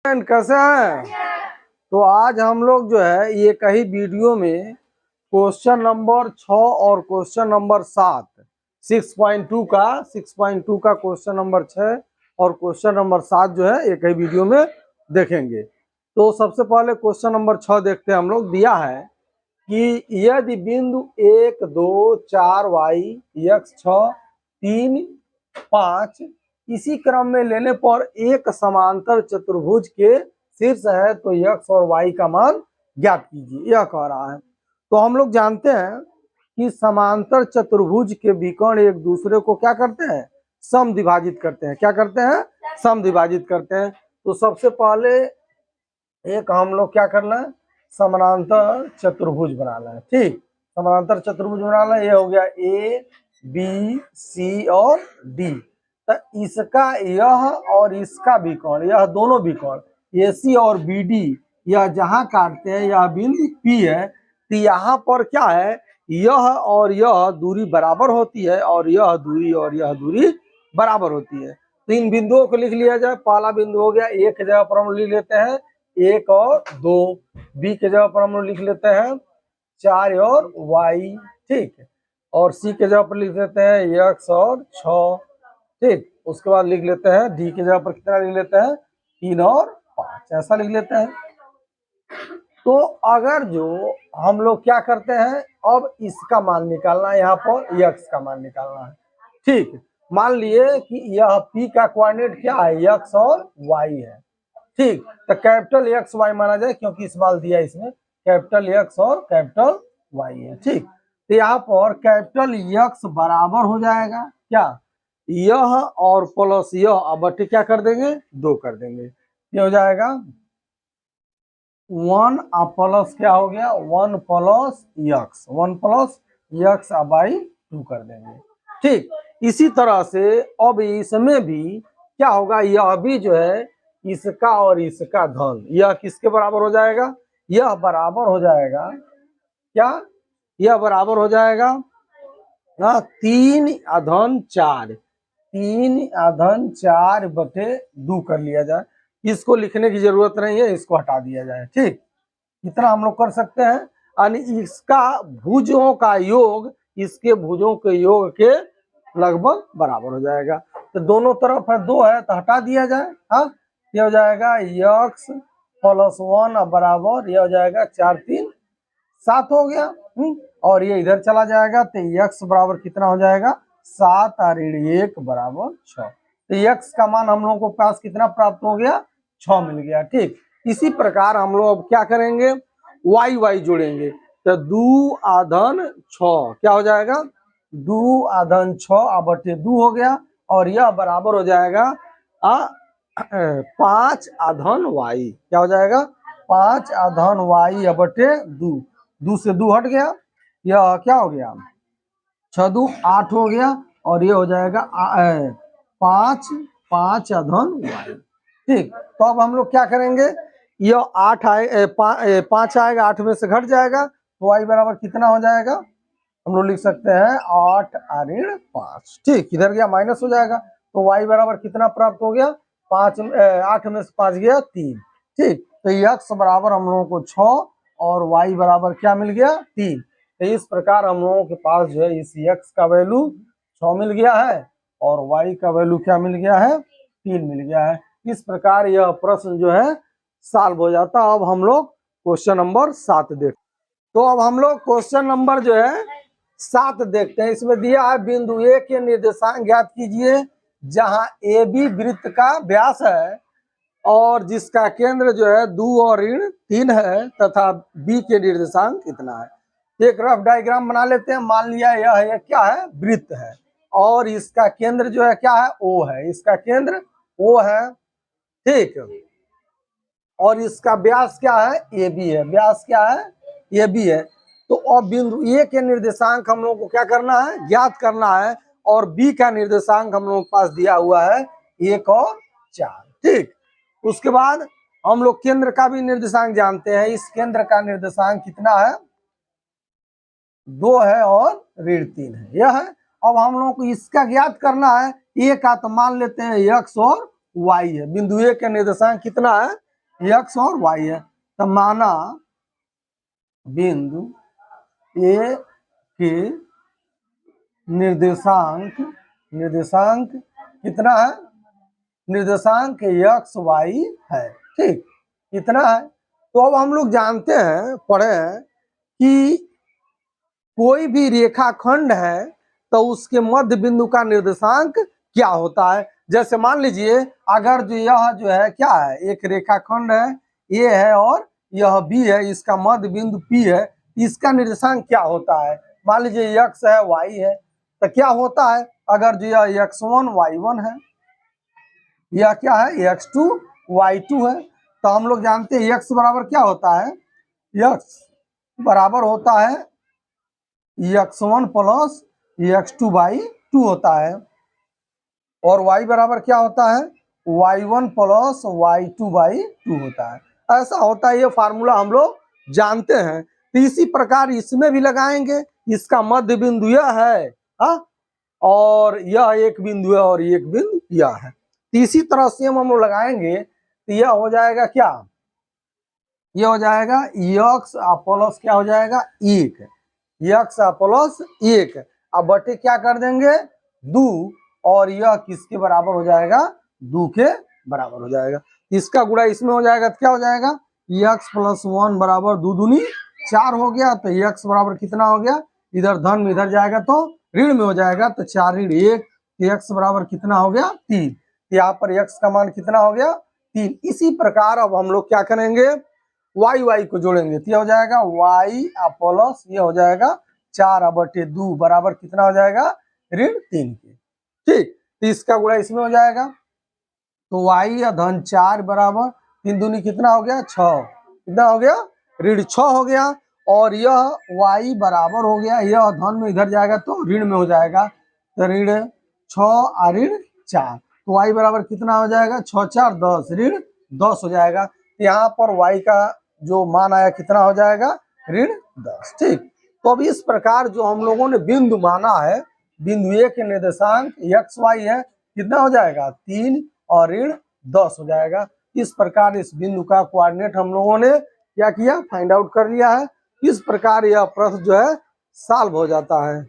कैसे हैं? तो आज हम लोग जो है ये कई वीडियो में क्वेश्चन नंबर 6 और क्वेश्चन नंबर 7 6.2 का क्वेश्चन नंबर 6 और क्वेश्चन नंबर 7 जो है एक ही वीडियो में देखेंगे। तो सबसे पहले क्वेश्चन नंबर 6 देखते हैं। हम लोग दिया है कि यदि बिंदु 1 2 4 y x 6 3 5 इसी क्रम में लेने पर एक समांतर चतुर्भुज के शीर्ष है तो x और y का मान ज्ञात कीजिए, यह कह रहा है। तो हम लोग जानते हैं कि समांतर चतुर्भुज के विकर्ण एक दूसरे को क्या करते हैं, समद्विभाजित करते हैं। क्या करते हैं? समद्विभाजित करते हैं। तो सबसे पहले एक हम लोग क्या करना है, समानांतर चतुर्भुज बनाना है। ठीक, समानांतर चतुर्भुज बनाना है। ये हो गया ए बी सी और डी। तो इसका यह और इसका विकर्ण, यह दोनों विकर्ण ए सी और बी डी यह जहां काटते हैं यह बिंदु पी है। तो यहाँ पर क्या है, यह और यह दूरी बराबर होती है और यह दूरी बराबर होती है। तो इन बिंदुओं को लिख लिया जाए। पहला बिंदु हो गया ए के जगह पर हम लिख लेते हैं 1 और 2, बी के जगह पर हम लोग लिख लेते हैं 4 और y, ठीक है, और सी के जगह पर लिख लेते हैं x और 6, ठीक। उसके बाद लिख लेते हैं डी के जगह पर कितना लिख लेते हैं 3 और 5, ऐसा लिख लेते हैं। तो अगर जो हम लोग क्या करते हैं, अब इसका मान निकालना है, यहाँ पर x का मान निकालना है। ठीक, मान लिए कि यह p का कोऑर्डिनेट क्या है, x और y है। ठीक, तो कैपिटल एक्स वाई माना जाए क्योंकि इस्तेमाल दिया इसमें कैपिटल एक्स और कैपिटल वाई है। ठीक, तो यहाँ पर कैपिटल एक्स बराबर हो जाएगा क्या, यह और प्लस यह, अब बटे क्या कर देंगे, 2 कर देंगे। ये हो जाएगा 1 प्लस क्या हो गया 1 प्लस एक्स बाई 2 कर देंगे। ठीक, इसी तरह से अब इसमें भी क्या होगा, यह भी जो है इसका और इसका धन, यह किसके बराबर हो जाएगा, यह बराबर हो जाएगा क्या, यह बराबर हो जाएगा 3 अधन 4 बटे 2 कर लिया जाए। इसको लिखने की जरूरत नहीं है, इसको हटा दिया जाए। ठीक, इतना हम लोग कर सकते हैं। यानी इसका भुजों का योग इसके भुजों के योग के लगभग बराबर हो जाएगा। तो दोनों तरफ है 2 है तो हटा दिया जाए। हाँ, ये हो जाएगा x प्लस 1 बराबर, ये हो जाएगा 4 3 7 हो गया। और ये इधर चला जाएगा तो x बराबर कितना हो जाएगा 7 और 1 बराबर 6। तो x का मान हम लोगों को पास कितना प्राप्त हो गया, 6 मिल गया। ठीक, इसी प्रकार हम लोग अब क्या करेंगे, y जोड़ेंगे। तो 2 आधन 6 क्या हो जाएगा, 2 आधन 6 बटे 2 हो गया और यह बराबर हो जाएगा 5 आधन y। क्या हो जाएगा 5 आधन y बटे 2 से 2 हट गया, यह क्या हो गया 6 2 8 हो गया और ये हो जाएगा 5 आधन y। ठीक, तो अब हम लोग क्या करेंगे, यह 8 आए 5 आएगा, 8 में से घट जाएगा तो y बराबर कितना हो जाएगा, हम लोग लिख सकते हैं 8 ऋण 5। ठीक, इधर गया माइनस हो जाएगा तो y बराबर कितना प्राप्त हो गया 8 में से 5 गया 3। ठीक, तो x बराबर हम लोगों को 6 और y बराबर क्या मिल गया 3। तो इस प्रकार हम लोगों के पास जो है इस x का वैल्यू 6 मिल गया है और y का वैल्यू क्या मिल गया है 3 मिल गया है। इस प्रकार यह प्रश्न जो है सॉल्व हो जाता। अब हम लोग क्वेश्चन नंबर 7 देखते। तो अब हम लोग क्वेश्चन नंबर जो है 7 देखते हैं। इसमें दिया है बिंदु ए के निर्देशांक ज्ञात कीजिए जहां ए बी वृत्त का व्यास है और जिसका केंद्र जो है 2 और ऋण 3 है तथा बी के निर्देशांक कितना है। एक रफ डायग्राम बना लेते हैं। मान लिया यह क्या है, वृत्त है और इसका केंद्र जो है क्या है, ओ है, इसका केंद्र ओ है। ठीक, और इसका व्यास क्या है, ए बी है, व्यास क्या है, ए बी है। तो अब बिंदु ए के निर्देशांक हम लोगों को क्या करना है, ज्ञात करना है और बी का निर्देशांक हम लोगों के पास दिया हुआ है 1 और 4। ठीक, उसके बाद हम लोग केंद्र का भी निर्देशांक जानते हैं। इस केंद्र का निर्देशांक कितना है, 2 है और ऋण 3 है, यह है। अब हम लोगों को इसका ज्ञात करना है, ए का तो मान लेते हैं x और y है। बिंदु ए का निर्देशांक कितना है, एक्स और वाई है। तो माना बिंदु ए के निर्देशांक निर्देशांक कितना है, निर्देशांक एक्स वाई है, ठीक, कितना है। तो अब हम लोग जानते हैं, पढ़े हैं कि कोई भी रेखाखंड है तो उसके मध्य बिंदु का निर्देशांक क्या होता है। जैसे मान लीजिए अगर जो यह जो है क्या है, एक रेखाखंड है ए है और यह बी है, इसका मध्य बिंदु पी है, इसका निर्देशांक क्या होता है। मान लीजिए एक्स है वाई है, तो क्या होता है, अगर जो यह x1 y1 है, यह क्या है x2 y2 है, तो हम लोग जानते हैं x बराबर क्या होता है, x बराबर होता है x1 प्लस x2/2 होता है, और y बराबर क्या होता है y1 प्लस y2/2 होता है। ऐसा होता है, ये फार्मूला हम लोग जानते हैं। तो इसी प्रकार इसमें भी लगाएंगे, इसका मध्य बिंदु यह है, हा? और यह एक बिंदु है और एक बिंदु यह है। तो इसी तरह से हम लोग लगाएंगे तो यह हो जाएगा क्या, यह हो जाएगा x प्लस क्या हो जाएगा 1, x प्लस 1, अब बटे क्या कर देंगे 2, और यह किसके बराबर हो जाएगा 2 के बराबर हो जाएगा। इसका गुणा इसमें हो जाएगा तो क्या हो जाएगा x प्लस 1 बराबर 2 दूनी 4 हो गया। तो x बराबर कितना हो गया, इधर धन में इधर जाएगा तो ऋण में हो जाएगा, तो 4 ऋण 1, x बराबर कितना हो गया 3। यहाँ पर x का मान कितना हो गया 3। इसी प्रकार अब हम लोग क्या करेंगे, y को जोड़ेंगे तो यह हो जाएगा y प्लस ये हो जाएगा 4/2 बराबर कितना हो जाएगा ऋण 3 के, ठीक। तो इसका गुणा इसमें हो जाएगा, तो y या धन 4 बराबर 3 दूनी कितना हो गया 6, कितना हो गया ऋण 6 हो गया, और यह y बराबर हो गया, यह धन में इधर जाएगा तो ऋण में हो जाएगा, तो ऋण 6 ऋण 4, तो y बराबर कितना हो जाएगा 6 4 10 ऋण 10 हो जाएगा। यहाँ पर y का जो मान आया कितना हो जाएगा ऋण 10, ठीक। तो अब इस प्रकार जो हम लोगों ने बिंदु माना है, बिंदु ए के निर्देशांक एक्स वाई है, कितना हो जाएगा 3 और ऋण 10 हो जाएगा। इस प्रकार इस बिंदु का कोऑर्डिनेट हम लोगों ने क्या किया, फाइंड आउट कर लिया है। इस प्रकार यह प्रश्न जो है सॉल्व हो जाता है।